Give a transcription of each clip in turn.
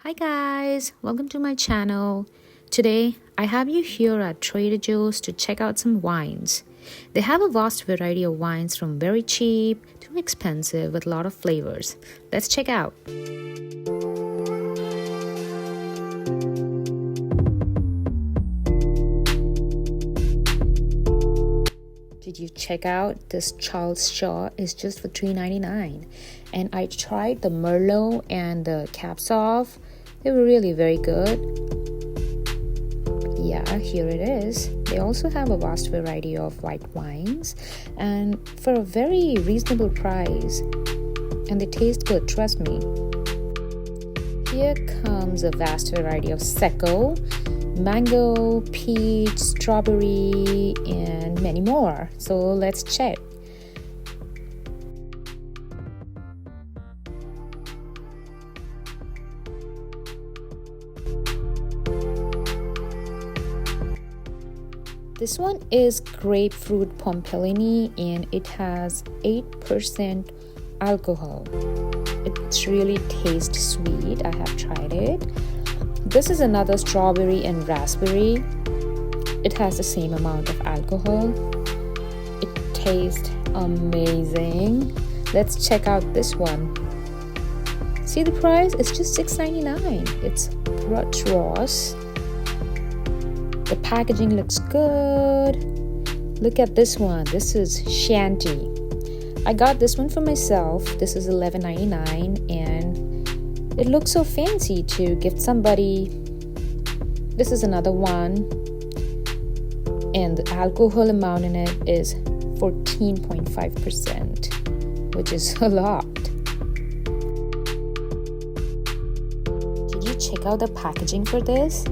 Hi guys, welcome to my channel. Today I have you here at Trader Joe's to check out some wines. They have a vast variety of wines from very cheap to expensive with a lot of flavors. Let's check out. Did you check out this Charles Shaw? Is just for $3.99, and I tried the Merlot and the Cab Sauv. They were really very good. Yeah, here it is. They also have a vast variety of white wines and for a very reasonable price, and they taste good, trust me. Here comes a vast variety of Secco, mango, peach, strawberry, and many more. So let's check. This one is grapefruit Pompelini and it has 8% alcohol. It really tastes sweet. I have tried it. This is another strawberry and raspberry. It has the same amount of alcohol. It tastes amazing. Let's check out this one. See the price? It's just $6.99. It's Brut Ross. The packaging looks good. Look at this one. This is Shanty. I got this one for myself. This is $11.99 and it looks so fancy to gift somebody. This is another one and the alcohol amount in it is 14.5%, which is a lot. Did you check out the packaging for this?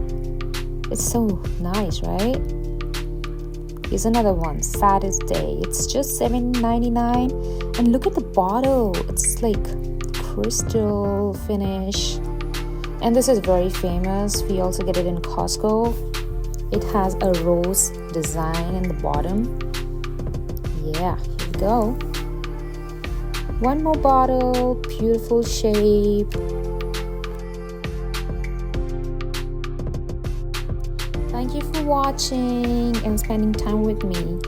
It's so nice, right? Here's another one, Saddest Day. It's just $7.99. And look at the bottle. It's like crystal finish. And this is very famous. We also get it in Costco. It has a rose design in the bottom. Yeah, here we go. One more bottle, beautiful shape. Thank you for watching and spending time with me.